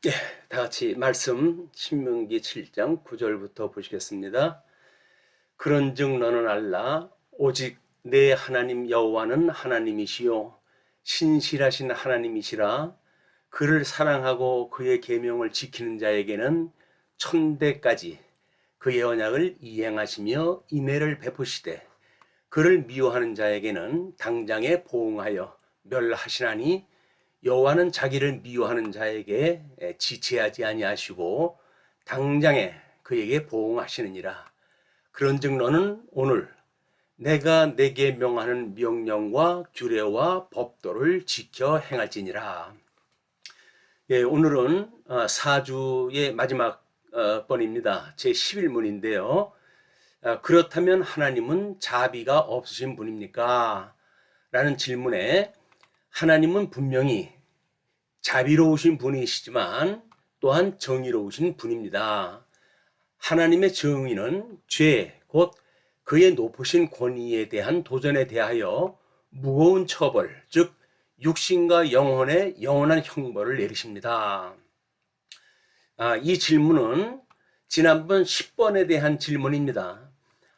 예, 다 같이 말씀 신명기 7장 9절부터 보시겠습니다. 그런즉 너는 알라 오직 내 하나님 여호와는 하나님이시요 신실하신 하나님이시라. 그를 사랑하고 그의 계명을 지키는 자에게는 천대까지 그의 언약을 이행하시며 인애를 베푸시되 그를 미워하는 자에게는 당장에 보응하여 멸하시나니 여호와는 자기를 미워하는 자에게 지체하지 아니하시고 당장에 그에게 보응하시느니라. 그런즉 너는 오늘 내가 내게 명하는 명령과 규례와 법도를 지켜 행할지니라. 예, 오늘은 사주의 마지막 번입니다. 제 11문인데요. 그렇다면 하나님은 자비가 없으신 분입니까? 라는 질문에 하나님은 분명히 자비로우신 분이시지만 또한 정의로우신 분입니다. 하나님의 정의는 죄, 곧 그의 높으신 권위에 대한 도전에 대하여 무거운 처벌, 즉 육신과 영혼의 영원한 형벌을 내리십니다. 이 질문은 지난번 10번에 대한 질문입니다.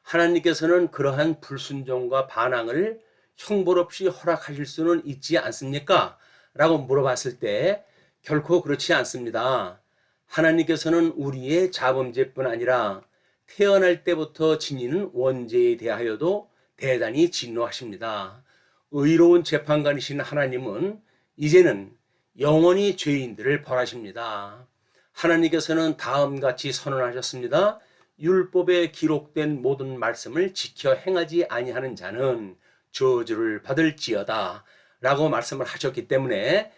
하나님께서는 그러한 불순종과 반항을 형벌 없이 허락하실 수는 있지 않습니까? 라고 물어봤을 때 결코 그렇지 않습니다. 하나님께서는 우리의 자범죄뿐 아니라 태어날 때부터 지니는 원죄에 대하여도 대단히 진노하십니다. 의로운 재판관이신 하나님은 이제는 영원히 죄인들을 벌하십니다. 하나님께서는 다음같이 선언하셨습니다. 율법에 기록된 모든 말씀을 지켜 행하지 아니하는 자는 저주를 받을지어다 라고 말씀을 하셨기 때문에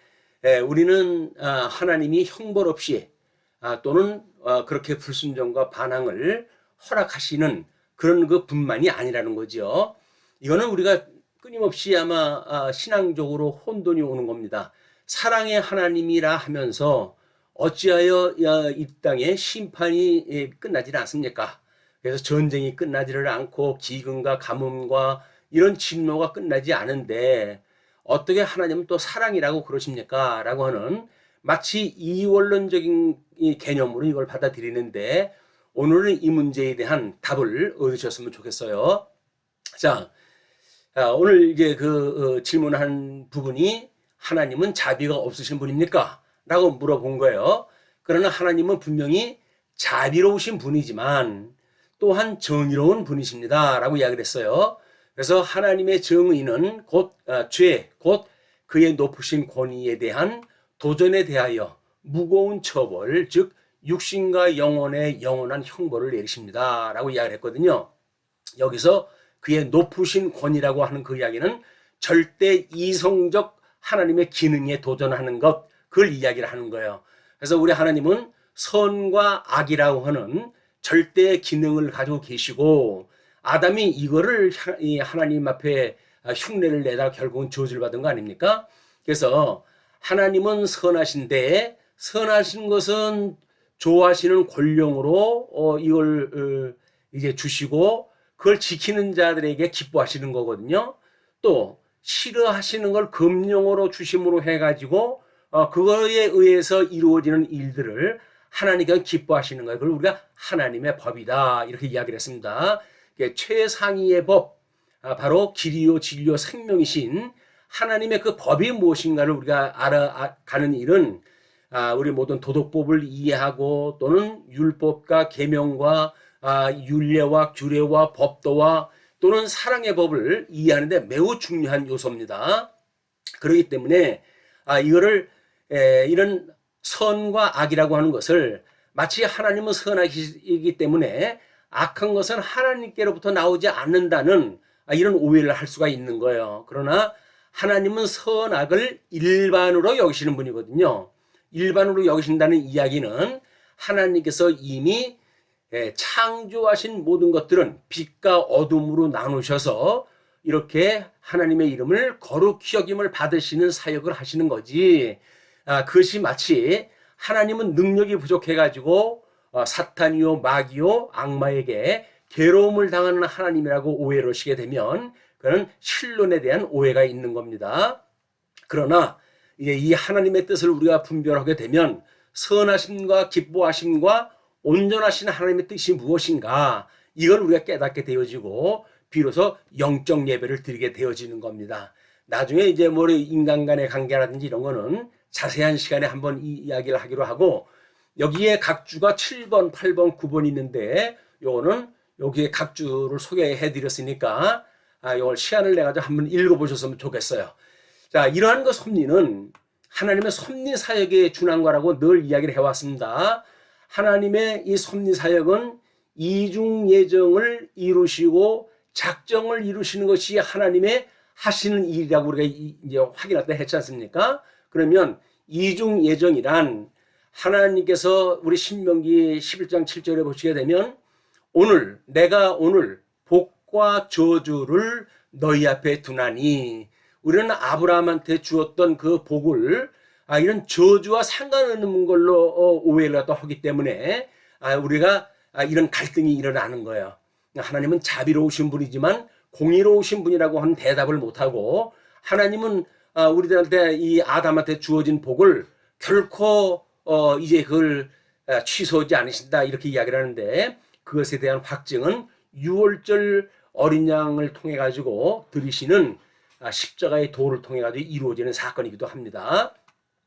우리는 하나님이 형벌 없이 또는 그렇게 불순종과 반항을 허락하시는 그런 그 분만이 아니라는 거죠. 이거는 우리가 끊임없이 아마 신앙적으로 혼돈이 오는 겁니다. 사랑의 하나님이라 하면서 어찌하여 이 땅에 심판이 끝나지 않습니까? 그래서 전쟁이 끝나지를 않고 기근과 가뭄과 이런 진노가 끝나지 않은데 어떻게 하나님은 또 사랑이라고 그러십니까? 라고 하는 마치 이원론적인 개념으로 이걸 받아들이는데 오늘은 이 문제에 대한 답을 얻으셨으면 좋겠어요. 자, 오늘 이제 질문한 부분이 하나님은 자비가 없으신 분입니까? 라고 물어본 거예요. 그러나 하나님은 분명히 자비로우신 분이지만 또한 정의로운 분이십니다. 라고 이야기를 했어요. 그래서 하나님의 정의는 곧 죄, 곧 그의 높으신 권위에 대한 도전에 대하여 무거운 처벌, 즉 육신과 영혼의 영원한 형벌을 내리십니다. 라고 이야기를 했거든요. 여기서 그의 높으신 권위라고 하는 그 이야기는 절대 이성적 하나님의 기능에 도전하는 것, 그걸 이야기를 하는 거예요. 그래서 우리 하나님은 선과 악이라고 하는 절대 기능을 가지고 계시고 아담이 이거를 하나님 앞에 흉내를 내다 결국은 저주를 받은 거 아닙니까? 그래서 하나님은 선하신데 선하신 것은 좋아하시는 권령으로 이걸 이제 주시고 그걸 지키는 자들에게 기뻐하시는 거거든요. 또 싫어하시는 걸 금령으로 주심으로 해가지고 그거에 의해서 이루어지는 일들을 하나님께서 기뻐하시는 거예요. 그걸 우리가 하나님의 법이다 이렇게 이야기를 했습니다. 최상위의 법, 바로 길이요 진리요 생명이신 하나님의 그 법이 무엇인가를 우리가 알아가는 일은 우리 모든 도덕법을 이해하고 또는 율법과 계명과 율례와 규례와 법도와 또는 사랑의 법을 이해하는 데 매우 중요한 요소입니다. 그렇기 때문에 이거를 이런 선과 악이라고 하는 것을 마치 하나님은 선하시기 때문에 악한 것은 하나님께로부터 나오지 않는다는 이런 오해를 할 수가 있는 거예요. 그러나 하나님은 선악을 일반으로 여기시는 분이거든요. 일반으로 여기신다는 이야기는 하나님께서 이미 창조하신 모든 것들은 빛과 어둠으로 나누셔서 이렇게 하나님의 이름을 거룩히 여김을 받으시는 사역을 하시는 거지. 그것이 마치 하나님은 능력이 부족해가지고 사탄이요 마귀요 악마에게 괴로움을 당하는 하나님이라고 오해를 하시게 되면 그는 신론에 대한 오해가 있는 겁니다. 그러나 이제 이 하나님의 뜻을 우리가 분별하게 되면 선하심과 기뻐하심과 온전하신 하나님의 뜻이 무엇인가, 이걸 우리가 깨닫게 되어지고 비로소 영적 예배를 드리게 되어지는 겁니다. 나중에 이제 뭐 인간 간의 관계라든지 이런 거는 자세한 시간에 한번 이야기를 하기로 하고, 여기에 각주가 7번, 8번, 9번 있는데 요거는 여기에 각주를 소개해 드렸으니까 이걸 시간을 내 가지고 한번 읽어 보셨으면 좋겠어요. 자, 이러한 그 섭리는 하나님의 섭리 사역에 준한 거라고 늘 이야기를 해왔습니다. 하나님의 이 섭리 사역은 이중 예정을 이루시고 작정을 이루시는 것이 하나님의 하시는 일이라고 우리가 이제 확인할 때 했지 않습니까? 그러면 이중 예정이란, 하나님께서 우리 신명기 11장 7절에 보시게 되면 내가 오늘 복과 저주를 너희 앞에 두나니, 우리는 아브라함한테 주었던 그 복을 이런 저주와 상관없는 걸로 오해를 하기 때문에 우리가 이런 갈등이 일어나는 거예요. 하나님은 자비로우신 분이지만 공의로우신 분이라고 하는 대답을 못하고, 하나님은 우리들한테 이 아담한테 주어진 복을 결코 이제 그걸 취소하지 않으신다, 이렇게 이야기를 하는데, 그것에 대한 확증은 유월절 어린 양을 통해 가지고 드리시는 십자가의 도를 통해 가지고 이루어지는 사건이기도 합니다.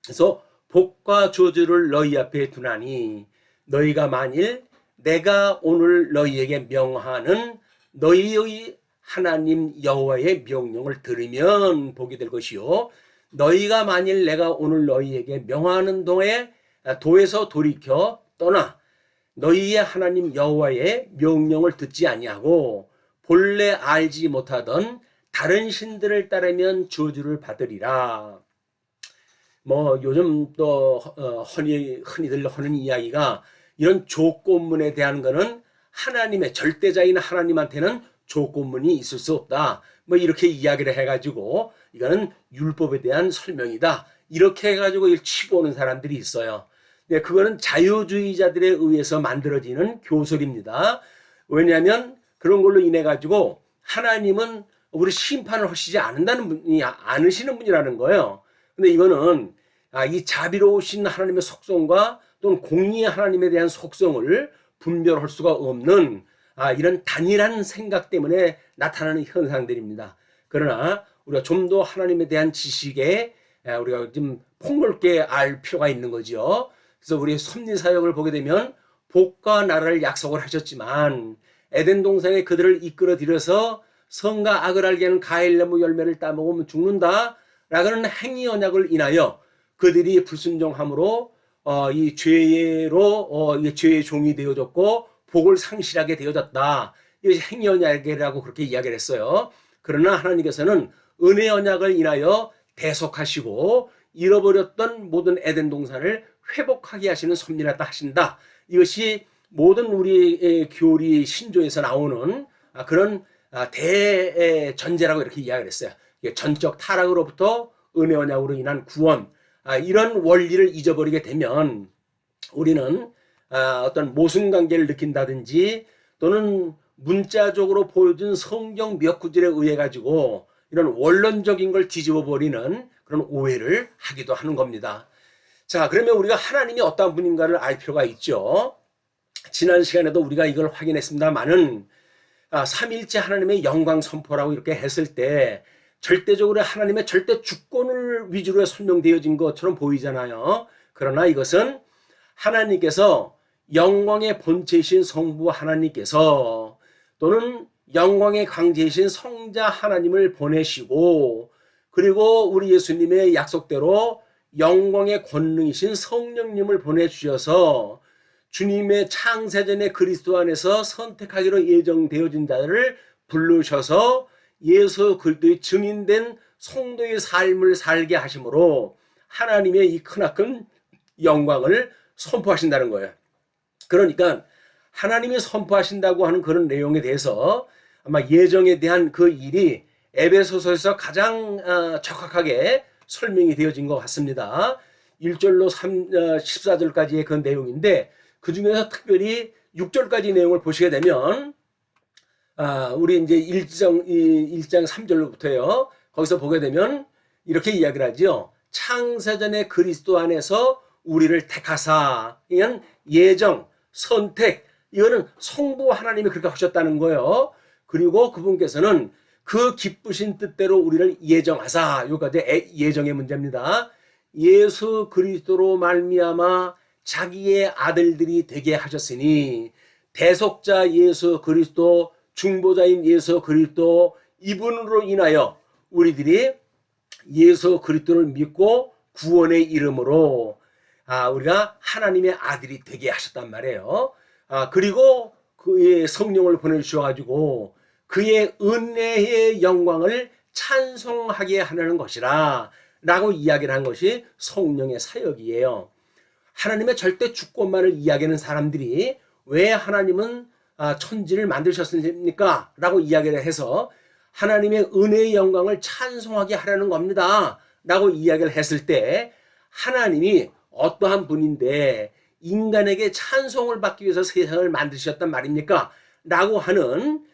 그래서 복과 저주를 너희 앞에 두나니, 너희가 만일 내가 오늘 너희에게 명하는 너희의 하나님 여호와의 명령을 들으면 복이 될 것이요, 너희가 만일 내가 오늘 너희에게 명하는 동에 도에서 돌이켜 떠나 너희의 하나님 여호와의 명령을 듣지 아니하고 본래 알지 못하던 다른 신들을 따르면 저주를 받으리라. 뭐 요즘 또 흔히들 하는 이야기가, 이런 조건문에 대한 거는 하나님의 절대자인 하나님한테는 조건문이 있을 수 없다, 뭐 이렇게 이야기를 해가지고 이거는 율법에 대한 설명이다, 이렇게 해가지고 치보는 사람들이 있어요. 네, 그거는 자유주의자들에 의해서 만들어지는 교설입니다. 왜냐하면 그런 걸로 인해 가지고 하나님은 우리 심판을 하시지 않으시는 분이라는 거예요. 근데 이거는 이 자비로우신 하나님의 속성과 또는 공의의 하나님에 대한 속성을 분별할 수가 없는 이런 단일한 생각 때문에 나타나는 현상들입니다. 그러나 우리가 좀 더 하나님에 대한 지식에 우리가 좀 폭넓게 알 필요가 있는 거죠. 그래서 우리 섭리 사역을 보게 되면 복과 나라를 약속을 하셨지만, 에덴 동산에 그들을 이끌어 들여서 선과 악을 알게 하는 가일나무 열매를 따먹으면 죽는다 라는 행위 언약을 인하여 그들이 불순종함으로 이 죄로 죄의 종이 되어졌고 복을 상실하게 되어졌다, 이것이 행위 언약이라고 그렇게 이야기를 했어요. 그러나 하나님께서는 은혜 언약을 인하여 대속하시고 잃어버렸던 모든 에덴 동산을 회복하게 하시는 섭리를 하신다. 이것이 모든 우리 교리 신조에서 나오는 그런 대전제라고 이렇게 이야기를 했어요. 전적 타락으로부터 은혜 언약으로 인한 구원, 이런 원리를 잊어버리게 되면 우리는 어떤 모순관계를 느낀다든지, 또는 문자적으로 보여준 성경 몇 구절에 의해 가지고 이런 원론적인 걸 뒤집어 버리는 그런 오해를 하기도 하는 겁니다. 자, 그러면 우리가 하나님이 어떤 분인가를 알 필요가 있죠. 지난 시간에도 우리가 이걸 확인했습니다만은 삼위일체 하나님의 영광 선포라고 이렇게 했을 때 절대적으로 하나님의 절대 주권을 위주로 설명되어진 것처럼 보이잖아요. 그러나 이것은 하나님께서 영광의 본체이신 성부 하나님께서, 또는 영광의 강제이신 성자 하나님을 보내시고, 그리고 우리 예수님의 약속대로 영광의 권능이신 성령님을 보내주셔서 주님의 창세전에 그리스도 안에서 선택하기로 예정되어진 자를 부르셔서 예수 그리스도의 증인된 성도의 삶을 살게 하심으로 하나님의 이 크나큰 영광을 선포하신다는 거예요. 그러니까 하나님이 선포하신다고 하는 그런 내용에 대해서 아마 예정에 대한 그 일이 에베소서에서 가장 적확하게 설명이 되어진 것 같습니다. 1절로 14절까지의 그 내용인데, 그 중에서 특별히 6절까지 내용을 보시게 되면 우리 이제 1장 3절로부터요. 거기서 보게 되면 이렇게 이야기를 하죠. 창세전에 그리스도 안에서 우리를 택하사. 이건 예정, 선택, 이거는 성부 하나님이 그렇게 하셨다는 거예요. 그리고 그분께서는 그 기쁘신 뜻대로 우리를 예정하사. 여기까지 예정의 문제입니다. 예수 그리스도로 말미암아 자기의 아들들이 되게 하셨으니, 대속자 예수 그리스도, 중보자인 예수 그리스도, 이분으로 인하여 우리들이 예수 그리스도를 믿고 구원의 이름으로 우리가 하나님의 아들이 되게 하셨단 말이에요. 그리고 그의 성령을 보내주셔가지고 그의 은혜의 영광을 찬송하게 하는 것이라 라고 이야기를 한 것이 성령의 사역이에요. 하나님의 절대 주권만을 이야기하는 사람들이 왜 하나님은 천지를 만드셨습니까? 라고 이야기를 해서 하나님의 은혜의 영광을 찬송하게 하려는 겁니다. 라고 이야기를 했을 때, 하나님이 어떠한 분인데 인간에게 찬송을 받기 위해서 세상을 만드셨단 말입니까? 라고 하는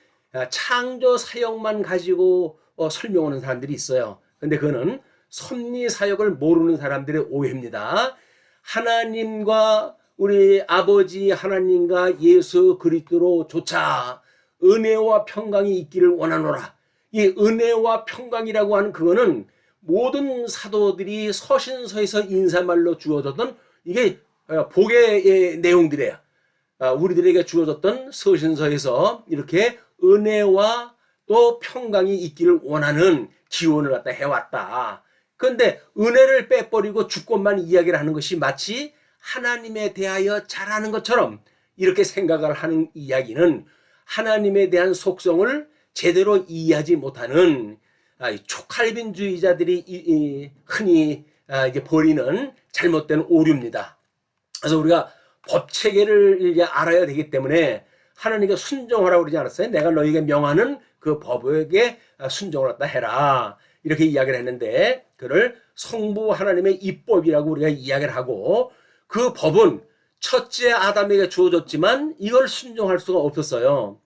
창조 사역만 가지고 설명하는 사람들이 있어요. 근데 그거는 섭리 사역을 모르는 사람들의 오해입니다. 하나님과 우리 아버지 하나님과 예수 그리스도로조차 은혜와 평강이 있기를 원하노라. 이 은혜와 평강이라고 하는 그거는 모든 사도들이 서신서에서 인사말로 주어졌던 이게 복의 내용들이에요. 우리들에게 주어졌던 서신서에서 이렇게 은혜와 또 평강이 있기를 원하는 기원을 갖다 해왔다. 그런데 은혜를 빼버리고 주권만 이야기를 하는 것이 마치 하나님에 대하여 잘하는 것처럼 이렇게 생각을 하는 이야기는 하나님에 대한 속성을 제대로 이해하지 못하는 촉할빈주의자들이 흔히 이제 벌이는 잘못된 오류입니다. 그래서 우리가 법 체계를 이제 알아야 되기 때문에 하나님께 순종하라고 그러지 않았어요? 내가 너에게 명하는 그 법에게 순종을 갖다 해라. 이렇게 이야기를 했는데, 그를 성부 하나님의 입법이라고 우리가 이야기를 하고, 그 법은 첫째 아담에게 주어졌지만 이걸 순종할 수가 없었어요.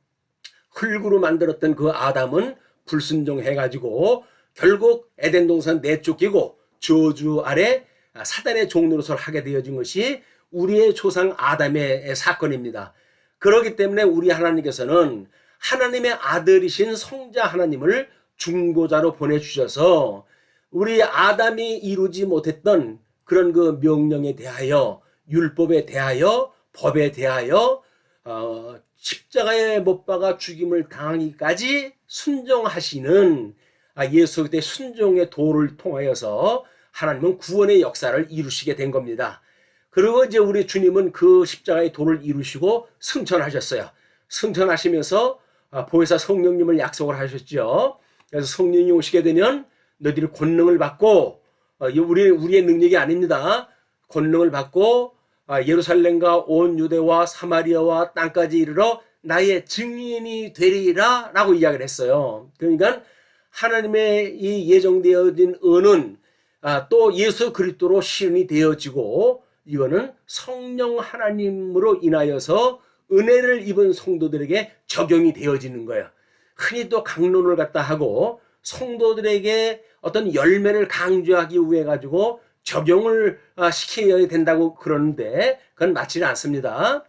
흙으로 만들었던 그 아담은 불순종해가지고 결국 에덴 동산 내쫓기고 저주 아래 사단의 종노릇을 하게 되어진 것이 우리의 조상 아담의 사건입니다. 그렇기 때문에 우리 하나님께서는 하나님의 아들이신 성자 하나님을 중보자로 보내주셔서 우리 아담이 이루지 못했던 그런 그 명령에 대하여, 율법에 대하여, 법에 대하여 십자가에 못 박아 죽임을 당하기까지 순종하시는 예수 그리스도의 순종의 도를 통하여서 하나님은 구원의 역사를 이루시게 된 겁니다. 그리고 이제 우리 주님은 그 십자가의 도를 이루시고 승천하셨어요. 승천하시면서 보혜사 성령님을 약속을 하셨죠. 그래서 성령이 오시게 되면 너희들이 권능을 받고, 우리의 능력이 아닙니다. 권능을 받고 예루살렘과 온 유대와 사마리아와 땅까지 이르러 나의 증인이 되리라 라고 이야기를 했어요. 그러니까 하나님의 이 예정되어진 은은 또 예수 그리스도로 실현이 되어지고, 이거는 성령 하나님으로 인하여서 은혜를 입은 성도들에게 적용이 되어지는 거예요. 흔히 또 강론을 갖다 하고 성도들에게 어떤 열매를 강조하기 위해 가지고 적용을 시켜야 된다고 그러는데 그건 맞지는 않습니다.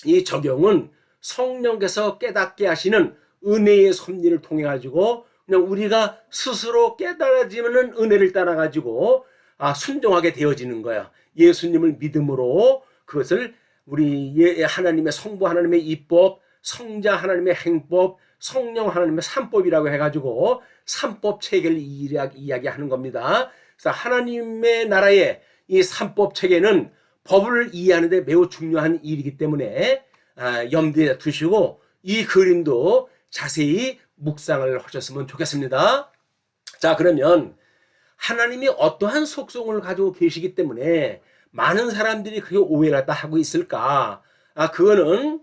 이 적용은 성령께서 깨닫게 하시는 은혜의 섭리를 통해 가지고 그냥 우리가 스스로 깨달아지는 은혜를 따라 가지고 순종하게 되어지는 거예요. 예수님을 믿음으로 그것을 우리 하나님의 성부 하나님의 입법, 성자 하나님의 행법, 성령 하나님의 삼법이라고 해가지고 삼법 체계를 이야기하는 겁니다. 그래서 하나님의 나라의 이 삼법 체계는 법을 이해하는 데 매우 중요한 일이기 때문에 염두에 두시고 이 그림도 자세히 묵상을 하셨으면 좋겠습니다. 자, 그러면 하나님이 어떠한 속성을 가지고 계시기 때문에 많은 사람들이 그렇게 오해를 하고 있을까? 그거는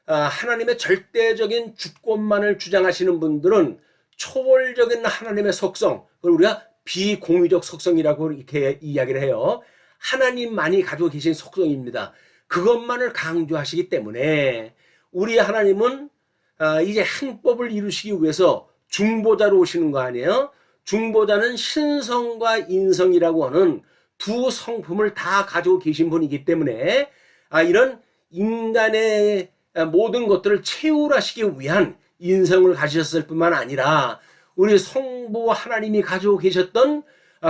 하나님의 절대적인 주권만을 주장하시는 분들은 초월적인 하나님의 속성, 그걸 우리가 비공유적 속성이라고 이렇게 이야기를 해요. 하나님만이 가지고 계신 속성입니다. 그것만을 강조하시기 때문에 우리 하나님은 이제 행법을 이루시기 위해서 중보자로 오시는 거 아니에요? 중보자는 신성과 인성이라고 하는 두 성품을 다 가지고 계신 분이기 때문에 이런 인간의 모든 것들을 채울하시기 위한 인성을 가지셨을 뿐만 아니라 우리 성부 하나님이 가지고 계셨던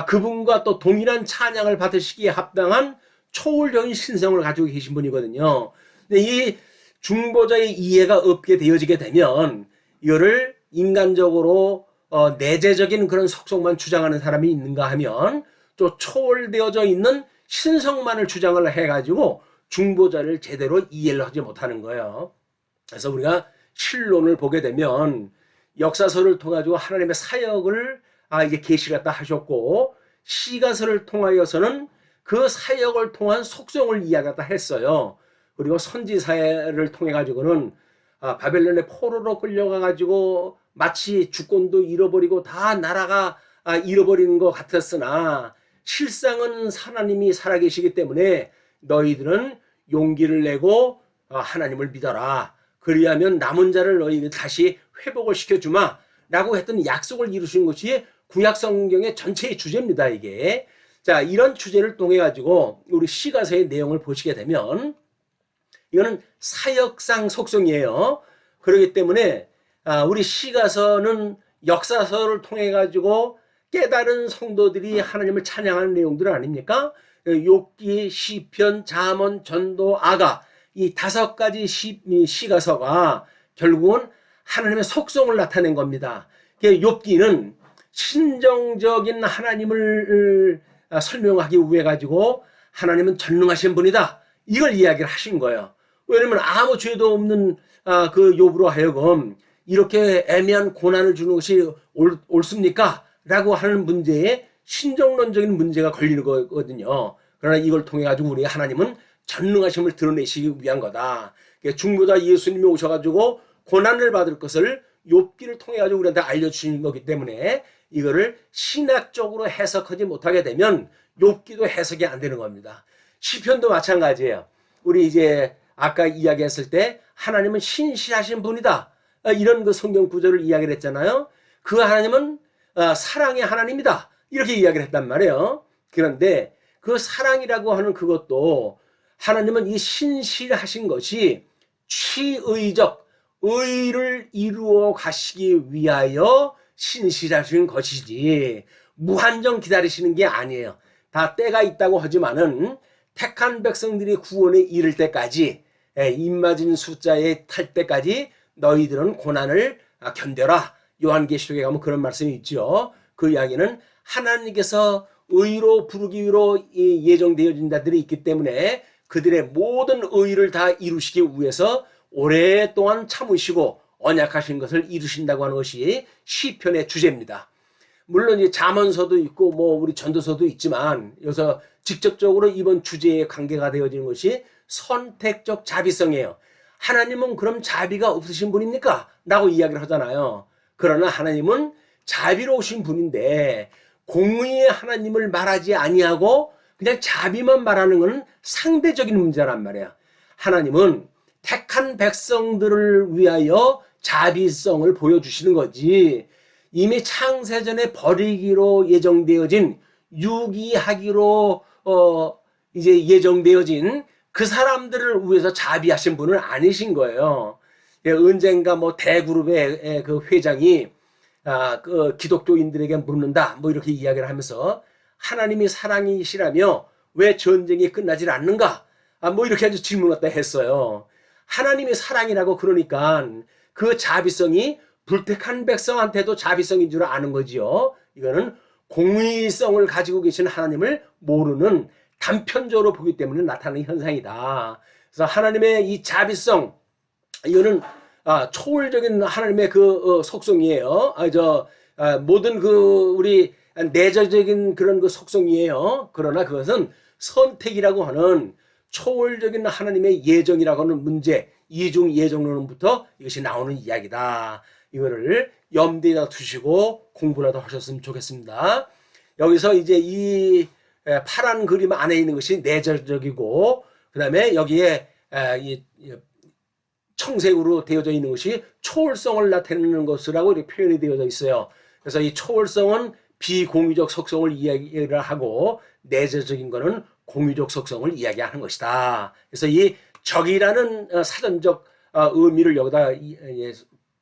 그분과 또 동일한 찬양을 받으시기에 합당한 초월적인 신성을 가지고 계신 분이거든요. 근데 이 중보자의 이해가 없게 되어지게 되면 이거를 인간적으로 내재적인 그런 속성만 주장하는 사람이 있는가 하면 또 초월되어져 있는 신성만을 주장을 해가지고 중보자를 제대로 이해를 하지 못하는 거예요. 그래서 우리가 실론을 보게 되면 역사서를 통해 가지고 하나님의 사역을 이제 계시를 갖다 하셨고 시가서를 통하여서는 그 사역을 통한 속성을 이야기하다 했어요. 그리고 선지사를 통해 가지고는 바벨론의 포로로 끌려가 가지고 마치 주권도 잃어버리고 다 나라가 잃어버리는 것 같았으나 실상은 하나님이 살아계시기 때문에 너희들은 용기를 내고 하나님을 믿어라. 그리하면 남은 자를 너희에게 다시 회복을 시켜주마 라고 했던 약속을 이루신 것이 구약 성경의 전체의 주제입니다. 이게 자 이런 주제를 통해 가지고 우리 시가서의 내용을 보시게 되면 이거는 사역상 속성이에요. 그렇기 때문에 우리 시가서는 역사서를 통해 가지고 깨달은 성도들이 하나님을 찬양하는 내용들 아닙니까? 욥기, 시편, 잠언, 전도, 아가 이 5가지 시가서가 결국은 하나님의 속성을 나타낸 겁니다. 욥기는 신정적인 하나님을 설명하기 위해 가지고 하나님은 전능하신 분이다. 이걸 이야기를 하신 거예요. 왜냐면 아무 죄도 없는 그 욥으로 하여금 이렇게 애매한 고난을 주는 것이 옳습니까? 라고 하는 문제에 신정론적인 문제가 걸리는 거거든요. 그러나 이걸 통해 가지고 우리 하나님은 전능하심을 드러내시기 위한 거다. 중보자 예수님이 오셔가지고 고난을 받을 것을 욥기를 통해 가지고 우리한테 알려주신 거기 때문에 이거를 신학적으로 해석하지 못하게 되면 욥기도 해석이 안 되는 겁니다. 시편도 마찬가지예요. 우리 이제 아까 이야기했을 때 하나님은 신실하신 분이다. 이런 그 성경 구절을 이야기를 했잖아요. 그 하나님은 사랑의 하나님이다. 이렇게 이야기를 했단 말이에요. 그런데 그 사랑이라고 하는 그것도 하나님은 이 신실하신 것이 취의적 의를 이루어 가시기 위하여 신실하신 것이지 무한정 기다리시는 게 아니에요. 다 때가 있다고 하지만은 택한 백성들이 구원에 이를 때까지 입맞은 숫자에 탈 때까지 너희들은 고난을 견뎌라. 요한계시록에 가면 그런 말씀이 있죠. 그 이야기는 하나님께서 의로 부르기 위로 예정되어진 자들이 있기 때문에 그들의 모든 의를 다 이루시기 위해서 오랫동안 참으시고 언약하신 것을 이루신다고 하는 것이 시편의 주제입니다. 물론 이 잠언서도 있고 우리 전도서도 있지만 여기서 직접적으로 이번 주제에 관계가 되어지는 것이 선택적 자비성이에요. 하나님은 그럼 자비가 없으신 분입니까? 라고 이야기를 하잖아요. 그러나 하나님은 자비로우신 분인데 공의의 하나님을 말하지 아니하고 그냥 자비만 말하는 것은 상대적인 문제란 말이야. 하나님은 택한 백성들을 위하여 자비성을 보여주시는 거지. 이미 창세전에 버리기로 예정되어진 유기하기로 이제 예정되어진 그 사람들을 위해서 자비하신 분은 아니신 거예요. 언젠가 대그룹의 그 회장이 그 기독교인들에게 묻는다 이렇게 이야기를 하면서 하나님이 사랑이시라며 왜 전쟁이 끝나질 않는가 이렇게 아주 질문을 갖다 했어요. 하나님이 사랑이라고 그러니까 그 자비성이 불택한 백성한테도 자비성인 줄 아는 거지요. 이거는 공의성을 가지고 계신 하나님을 모르는 단편적으로 보기 때문에 나타나는 현상이다. 그래서 하나님의 이 자비성 이거는 초월적인 하나님의 그 속성이에요. 모든 그 우리 내재적인 그런 그 속성이에요. 그러나 그것은 선택이라고 하는 초월적인 하나님의 예정이라고 하는 문제, 이중 예정론부터 이것이 나오는 이야기다. 이거를 염두에다 두시고 공부라도 하셨으면 좋겠습니다. 여기서 이제 이 파란 그림 안에 있는 것이 내재적이고 그 다음에 여기에 이 청색으로 되어져 있는 것이 초월성을 나타내는 것이라고 이렇게 표현이 되어져 있어요. 그래서 이 초월성은 비공유적 속성을 이야기를 하고 내재적인 거는 공유적 속성을 이야기하는 것이다. 그래서 이 적이라는 사전적 의미를 여기다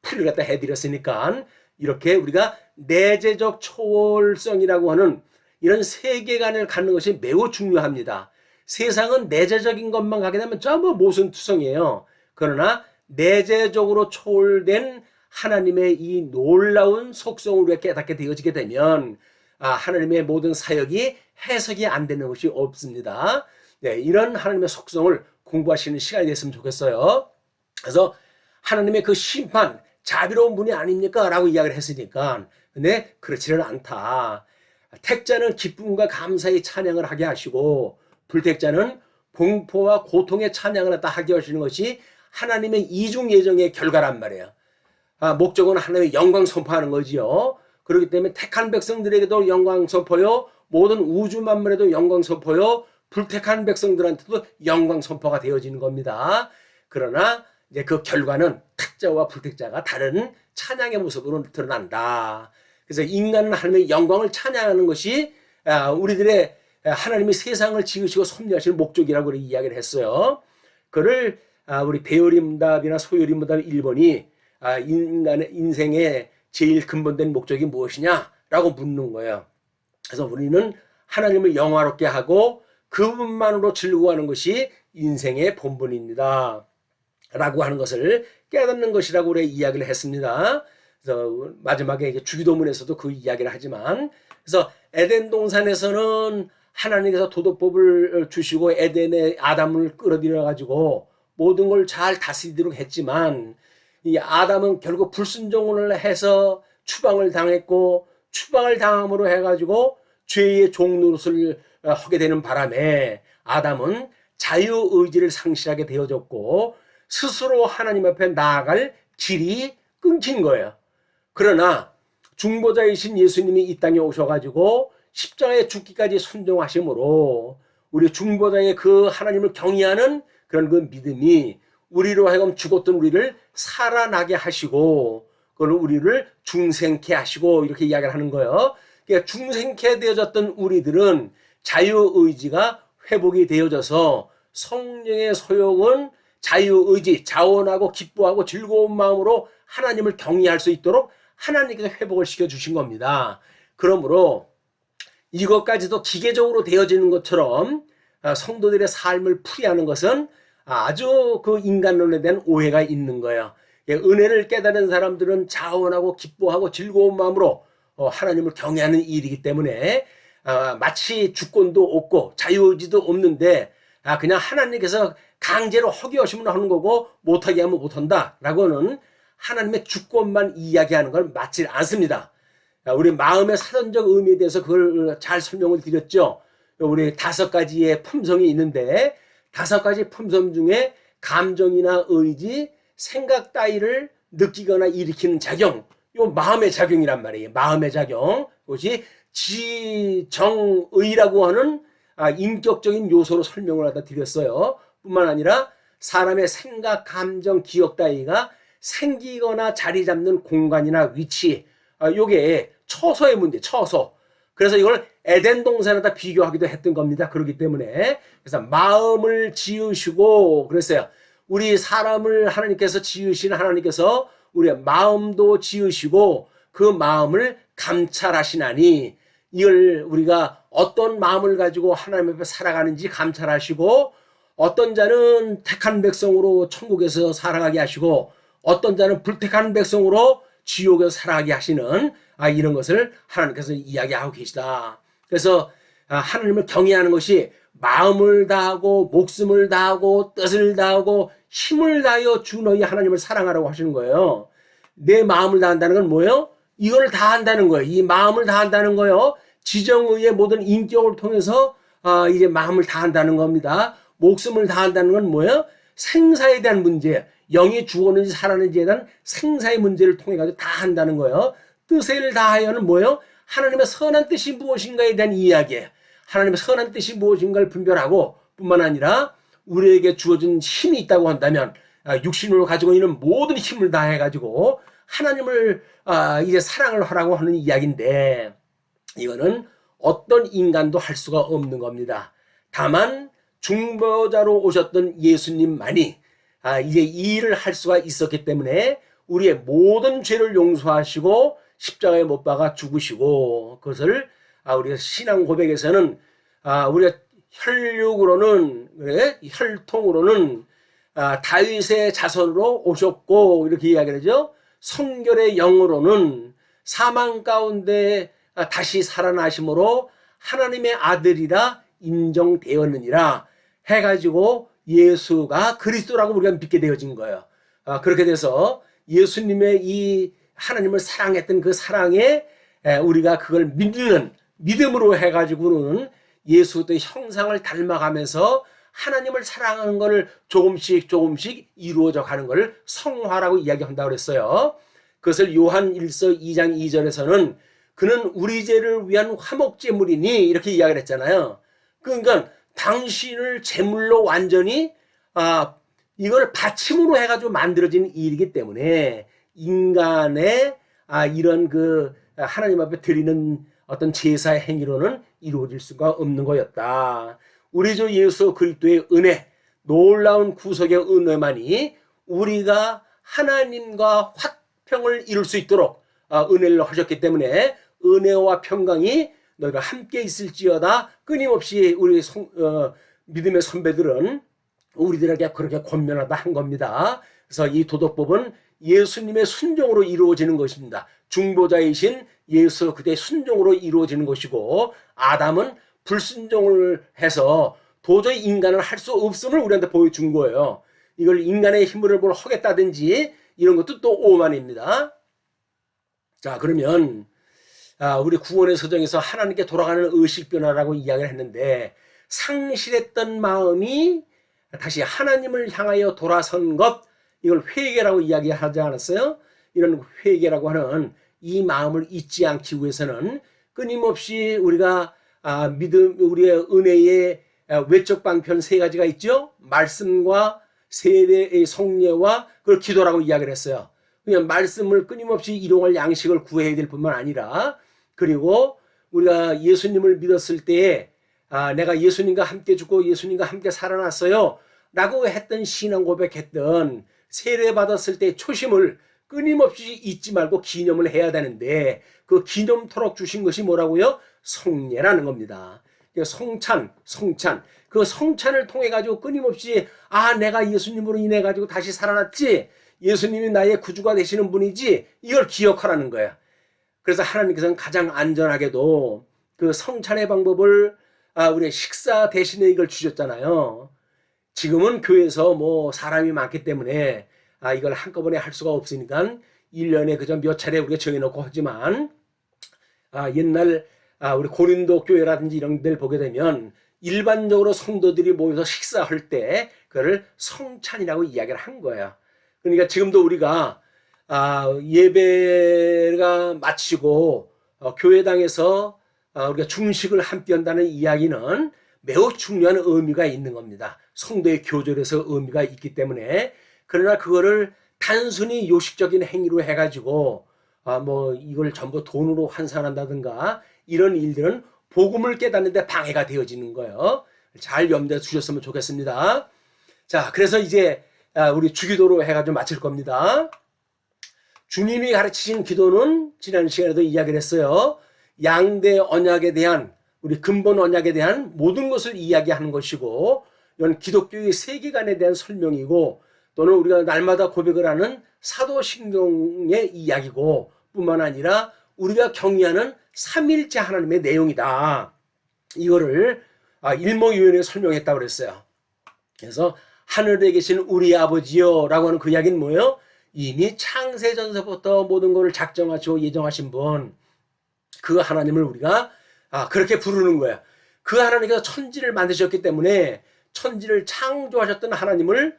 풀이를 갖다 해드렸으니까 이렇게 우리가 내재적 초월성이라고 하는 이런 세계관을 갖는 것이 매우 중요합니다. 세상은 내재적인 것만 가게 되면 전부 모순투성이에요. 그러나 내재적으로 초월된 하나님의 이 놀라운 속성을 우리가 깨닫게 되어지게 되면 하나님의 모든 사역이 해석이 안 되는 것이 없습니다. 네, 이런 하나님의 속성을 공부하시는 시간이 됐으면 좋겠어요. 그래서 하나님의 그 심판, 자비로운 분이 아닙니까? 라고 이야기를 했으니까 근데 그렇지는 않다. 택자는 기쁨과 감사의 찬양을 하게 하시고 불택자는 공포와 고통의 찬양을 하게 하시는 것이 하나님의 이중 예정의 결과란 말이에요. 목적은 하나님의 영광 선포하는 거지요. 그렇기 때문에 택한 백성들에게도 영광 선포요, 모든 우주 만물에도 영광 선포요, 불택한 백성들한테도 영광 선포가 되어지는 겁니다. 그러나 이제 그 결과는 택자와 불택자가 다른 찬양의 모습으로 드러난다. 그래서 인간은 하나님의 영광을 찬양하는 것이 우리들의 하나님이 세상을 지으시고 섭리하시는 목적이라고 이야기를 했어요. 그를 우리 배열인문답이나 소열인문답 1번이 인간의 인생의 제일 근본된 목적이 무엇이냐라고 묻는 거예요. 그래서 우리는 하나님을 영화롭게 하고 그분만으로 즐거워하는 것이 인생의 본분입니다. 라고 하는 것을 깨닫는 것이라고 우리 이야기를 했습니다. 그래서 마지막에 이제 주기도문에서도 그 이야기를 하지만, 그래서 에덴 동산에서는 하나님께서 도덕법을 주시고 에덴에 아담을 끌어들여 가지고 모든 걸 잘 다스리도록 했지만 이 아담은 결국 불순종을 해서 추방을 당했고 추방을 당함으로 해가지고 죄의 종노릇을 하게 되는 바람에 아담은 자유의지를 상실하게 되어졌고 스스로 하나님 앞에 나아갈 길이 끊긴 거예요. 그러나 중보자이신 예수님이 이 땅에 오셔가지고 십자가에 죽기까지 순종하심으로 우리 중보자의 그 하나님을 경외하는 그런 그 믿음이 우리로 하여금 죽었던 우리를 살아나게 하시고 그걸 우리를 중생케 하시고 이렇게 이야기를 하는 거예요. 그러니까 중생케 되어졌던 우리들은 자유의지가 회복이 되어져서 성령의 소욕은 자유의지, 자원하고 기뻐하고 즐거운 마음으로 하나님을 경외할 수 있도록 하나님께서 회복을 시켜주신 겁니다. 그러므로 이것까지도 기계적으로 되어지는 것처럼 성도들의 삶을 풀이하는 것은 아주 그 인간론에 대한 오해가 있는 거예요. 은혜를 깨달은 사람들은 자원하고 기뻐하고 즐거운 마음으로 하나님을 경외하는 일이기 때문에 마치 주권도 없고 자유의지도 없는데 그냥 하나님께서 강제로 허기 하시면 하는 거고 못하게 하면 못한다 라고는 하나님의 주권만 이야기하는 걸 맞지 않습니다. 우리 마음의 사전적 의미에 대해서 그걸 잘 설명을 드렸죠. 우리 5가지의 품성이 있는데 5가지 품성 중에 감정이나 의지, 생각 따위를 느끼거나 일으키는 작용, 요 마음의 작용이란 말이에요. 마음의 작용. 그것이 지정의라고 하는 인격적인 요소로 설명을 하다 드렸어요. 뿐만 아니라 사람의 생각, 감정, 기억 따위가 생기거나 자리 잡는 공간이나 위치, 요게 처소의 문제, 처소. 그래서 이걸 에덴 동산에다 비교하기도 했던 겁니다. 그렇기 때문에 그래서 마음을 지으시고 그랬어요. 우리 사람을 하나님께서 지으신 하나님께서 우리의 마음도 지으시고 그 마음을 감찰하시나니 이걸 우리가 어떤 마음을 가지고 하나님 앞에 살아가는지 감찰하시고 어떤 자는 택한 백성으로 천국에서 살아가게 하시고 어떤 자는 불택한 백성으로 지옥에서 살아가게 하시는 이런 것을 하나님께서 이야기하고 계시다. 그래서 하나님을 경외하는 것이 마음을 다하고 목숨을 다하고 뜻을 다하고 힘을 다하여 주 너희 하나님을 사랑하라고 하시는 거예요. 내 마음을 다한다는 건 뭐예요? 이걸 다한다는 거예요. 이 마음을 다한다는 거예요. 지정의의 모든 인격을 통해서 이제 마음을 다한다는 겁니다. 목숨을 다한다는 건 뭐예요? 생사에 대한 문제예요. 영이 죽었는지 살았는지에 대한 생사의 문제를 통해 가지고 다 한다는 거예요. 뜻을 다하여는 뭐예요? 하나님의 선한 뜻이 무엇인가에 대한 이야기예요. 하나님의 선한 뜻이 무엇인가를 분별하고 뿐만 아니라 우리에게 주어진 힘이 있다고 한다면 육신으로 가지고 있는 모든 힘을 다해 가지고 하나님을 이제 사랑을 하라고 하는 이야기인데 이거는 어떤 인간도 할 수가 없는 겁니다. 다만 중보자로 오셨던 예수님만이 이제 이 일을 할 수가 있었기 때문에 우리의 모든 죄를 용서하시고 십자가에 못 박아 죽으시고, 그것을 우리가 신앙 고백에서는 우리가 혈육으로는, 그래, 혈통으로는 다윗의 자손으로 오셨고 이렇게 이야기를 하죠. 성결의 영으로는 사망 가운데 다시 살아나심으로 하나님의 아들이라 인정되었느니라 해가지고 예수가 그리스도라고 우리가 믿게 되어진 거예요. 그렇게 돼서 예수님의 이 하나님을 사랑했던 그 사랑에 우리가 그걸 믿는 믿음으로 해가지고는 예수의 형상을 닮아가면서 하나님을 사랑하는 것을 조금씩 이루어져 가는 것을 성화라고 이야기한다고 그랬어요. 그것을 요한 1서 2장 2절에서는 그는 우리 죄를 위한 화목제물이니 이렇게 이야기를 했잖아요. 그러니까 당신을 제물로 완전히 이걸 바침으로 해가지고 만들어진 일이기 때문에 인간의 이런 그 하나님 앞에 드리는 어떤 제사의 행위로는 이루어질 수가 없는 거였다. 우리 주 예수 그리스도의 은혜, 놀라운 구속의 은혜만이 우리가 하나님과 화평을 이룰 수 있도록 은혜를 하셨기 때문에 은혜와 평강이 너희가 함께 있을지어다. 끊임없이 우리 믿음의 선배들은 우리들에게 그렇게 권면하다 한 겁니다. 그래서 이 도덕법은 예수님의 순종으로 이루어지는 것입니다. 중보자이신 예수 그대의 순종으로 이루어지는 것이고, 아담은 불순종을 해서 도저히 인간을 할 수 없음을 우리한테 보여준 거예요. 이걸 인간의 힘으로 뭘 하겠다든지 이런 것도 또 오만입니다. 자, 그러면 우리 구원의 서정에서 하나님께 돌아가는 의식변화라고 이야기를 했는데, 상실했던 마음이 다시 하나님을 향하여 돌아선 것, 이걸 회개라고 이야기하지 않았어요? 이런 회개라고 하는 이 마음을 잊지 않기 위해서는 끊임없이 우리가 믿음, 우리의 은혜의 외적 방편 세 가지가 있죠. 말씀과 세례의 성례와 그걸 기도라고 이야기를 했어요. 그냥 말씀을 끊임없이 일용할 양식을 구해야 될 뿐만 아니라, 그리고 우리가 예수님을 믿었을 때에 내가 예수님과 함께 죽고 예수님과 함께 살아났어요 라고 했던 신앙 고백했던 세례 받았을 때 초심을 끊임없이 잊지 말고 기념을 해야 되는데, 그 기념토록 주신 것이 뭐라고요? 성례라는 겁니다. 성찬. 그 성찬을 통해 가지고 끊임없이 내가 예수님으로 인해 가지고 다시 살아났지, 예수님이 나의 구주가 되시는 분이지, 이걸 기억하라는 거야. 그래서 하나님께서는 가장 안전하게도 그 성찬의 방법을 우리 식사 대신에 이걸 주셨잖아요. 지금은 교회에서 뭐 사람이 많기 때문에 이걸 한꺼번에 할 수가 없으니까 1년에 그저 몇 차례 우리가 정해놓고 하지만, 옛날 우리 고린도 교회라든지 이런 데를 보게 되면 일반적으로 성도들이 모여서 식사할 때 그걸 성찬이라고 이야기를 한 거예요. 그러니까 지금도 우리가 예배가 마치고 교회당에서 우리가 중식을 함께 한다는 이야기는 매우 중요한 의미가 있는 겁니다. 성도의 교절에서 의미가 있기 때문에. 그러나 그거를 단순히 요식적인 행위로 해가지고 뭐 이걸 전부 돈으로 환산한다든가 이런 일들은 복음을 깨닫는데 방해가 되어지는 거예요. 잘 염두에 두셨으면 좋겠습니다. 자, 그래서 이제 우리 주기도로 해가지고 마칠 겁니다. 주님이 가르치신 기도는 지난 시간에도 이야기를 했어요. 양대 언약에 대한, 우리 근본 언약에 대한 모든 것을 이야기하는 것이고, 이건 기독교의 세계관에 대한 설명이고, 또는 우리가 날마다 고백을 하는 사도신경의 이야기고, 뿐만 아니라 우리가 경외하는 삼일째 하나님의 내용이다. 이거를 일목요연에 설명했다고 그랬어요. 그래서 하늘에 계신 우리 아버지요 라고 하는 그 이야기는 뭐예요? 이미 창세전서부터 모든 것을 작정하시고 예정하신 분, 그 하나님을 우리가 그렇게 부르는 거야. 그 하나님께서 천지를 만드셨기 때문에 천지를 창조하셨던 하나님을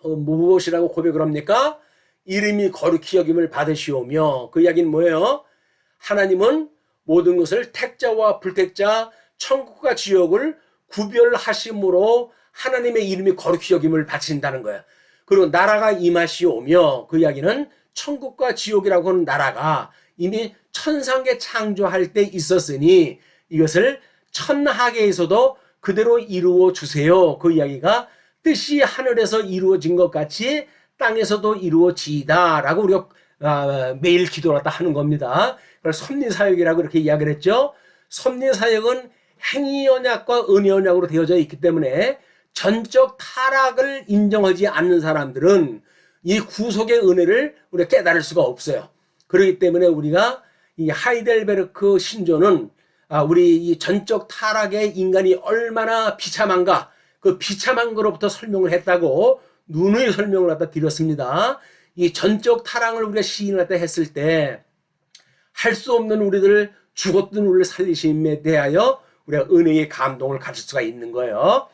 무엇이라고 고백을 합니까? 이름이 거룩히 여김을 받으시오며, 그 이야기는 뭐예요? 하나님은 모든 것을 택자와 불택자, 천국과 지옥을 구별하심으로 하나님의 이름이 거룩히 여김을 바친다는 거예요. 그리고 나라가 임하시오며, 그 이야기는 천국과 지옥이라고 하는 나라가 이미 천상계 창조할 때 있었으니 이것을 천하계에서도 그대로 이루어 주세요. 그 이야기가 뜻이 하늘에서 이루어진 것 같이 땅에서도 이루어지이다 라고 우리가 매일 기도를 하는 겁니다. 그걸 섭리사역이라고 이렇게 이야기를 했죠. 섭리사역은 행위언약과 은혜언약으로 되어져 있기 때문에 전적 타락을 인정하지 않는 사람들은 이 구속의 은혜를 우리가 깨달을 수가 없어요. 그렇기 때문에 우리가 이 하이델베르크 신조는 우리 이 전적 타락의 인간이 얼마나 비참한가, 그 비참한 거로부터 설명을 했다고 누누이 설명을 갖다 드렸습니다. 이 전적 타락을 우리가 시인을 갖다 했을 때 할 수 없는 우리들을 죽었던 우리를 살리심에 대하여 우리가 은혜의 감동을 가질 수가 있는 거예요.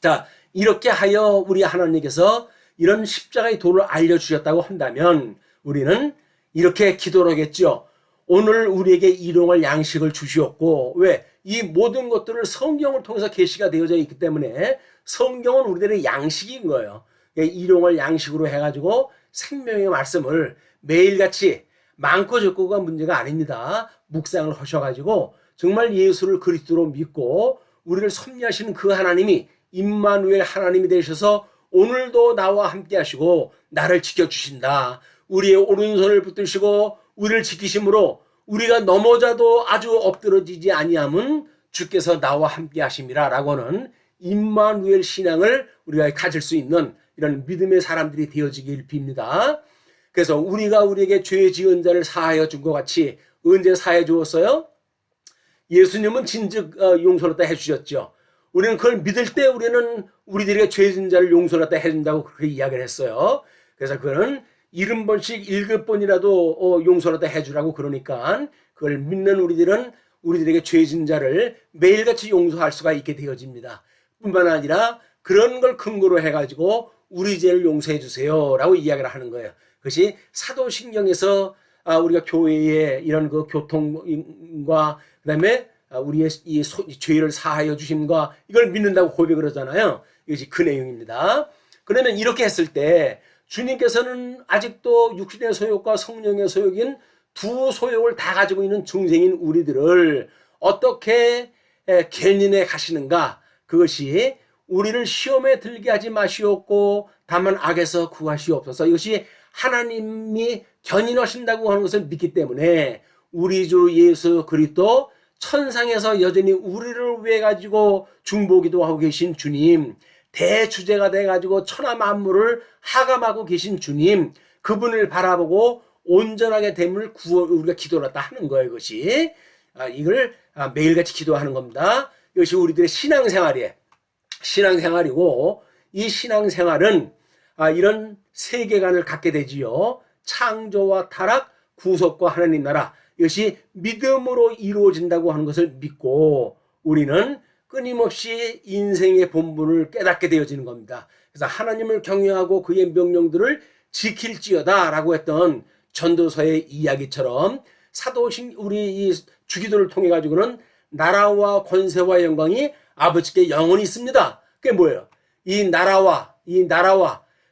자, 이렇게 하여 우리 하나님께서 이런 십자가의 도를 알려주셨다고 한다면 우리는 이렇게 기도를 하겠죠. 오늘 우리에게 일용할 양식을 주시었고, 왜? 이 모든 것들을 성경을 통해서 계시가 되어져 있기 때문에 성경은 우리들의 양식인 거예요. 일용할 양식으로 해가지고 생명의 말씀을 매일같이 많고 적고가 문제가 아닙니다. 묵상을 하셔가지고 정말 예수를 그리스도로 믿고 우리를 섭리하시는 그 하나님이 임마누엘 하나님이 되셔서 오늘도 나와 함께 하시고 나를 지켜주신다. 우리의 오른손을 붙드시고 우리를 지키심으로 우리가 넘어져도 아주 엎드러지지 아니함은 주께서 나와 함께 하심이라 라고는 임마누엘 신앙을 우리가 가질 수 있는 이런 믿음의 사람들이 되어지길 빕니다. 그래서 우리가 우리에게 죄 지은 자를 사하여 준 것 같이 언제 사해 주었어요? 예수님은 진즉 용서를 다 해주셨죠. 우리는 그걸 믿을 때 우리는 우리들에게 죄 지은 자를 용서를 다 해준다고 그렇게 이야기를 했어요. 그래서 그거는 70번씩 7번이라도 용서를 다 해주라고 그러니까 그걸 믿는 우리들은 우리들에게 죄 지은 자를 매일같이 용서할 수가 있게 되어집니다. 뿐만 아니라 그런 걸 근거로 해가지고 우리 죄를 용서해 주세요 라고 이야기를 하는 거예요. 그것이 사도신경에서 우리가 교회의 이런 그 교통과 그다음에 우리의 이 죄를 사하여 주심과 이걸 믿는다고 고백을 하잖아요. 이것이 그 내용입니다. 그러면 이렇게 했을 때 주님께서는 아직도 육신의 소욕과 성령의 소욕인 두 소욕을 다 가지고 있는 중생인 우리들을 어떻게 견인해 가시는가? 그것이 우리를 시험에 들게 하지 마시옵고 다만 악에서 구하시옵소서. 이것이 하나님이 견인하신다고 하는 것을 믿기 때문에 우리 주 예수 그리스도 천상에서 여전히 우리를 위해 가지고 중보기도 하고 계신 주님, 대주제가 돼 가지고 천하 만물을 하감하고 계신 주님, 그분을 바라보고 온전하게 됨을 우리가 기도를 했다 하는 거예요. 이것이 이걸 매일같이 기도하는 겁니다. 이것이 우리들의 신앙생활이고 이 신앙생활은 이런 세계관을 갖게 되지요. 창조와 타락, 구속과 하나님 나라, 이것이 믿음으로 이루어진다고 하는 것을 믿고 우리는 끊임없이 인생의 본분을 깨닫게 되어지는 겁니다. 그래서 하나님을 경외하고 그의 명령들을 지킬지어다 라고 했던 전도서의 이야기처럼 사도신 우리 이 주기도를 통해 가지고는 나라와 권세와 영광이 아버지께 영원히 있습니다. 그게 뭐예요? 이 나라와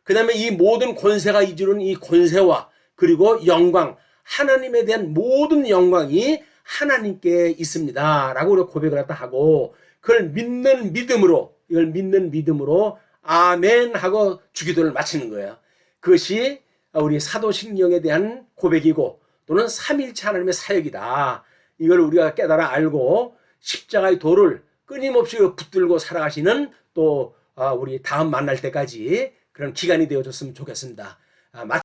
그 다음에 이 모든 권세가 이루는 이 권세와 그리고 영광, 하나님에 대한 모든 영광이 하나님께 있습니다 라고 우리가 고백을 하고 그걸 믿는 믿음으로, 이걸 믿는 믿음으로 아멘 하고 주기도를 마치는 거예요. 그것이 우리 사도신경에 대한 고백이고 또는 삼일체 하나님의 사역이다. 이걸 우리가 깨달아 알고 십자가의 도를 끊임없이 붙들고 살아가시는 또 우리 다음 만날 때까지 그런 기간이 되어줬으면 좋겠습니다.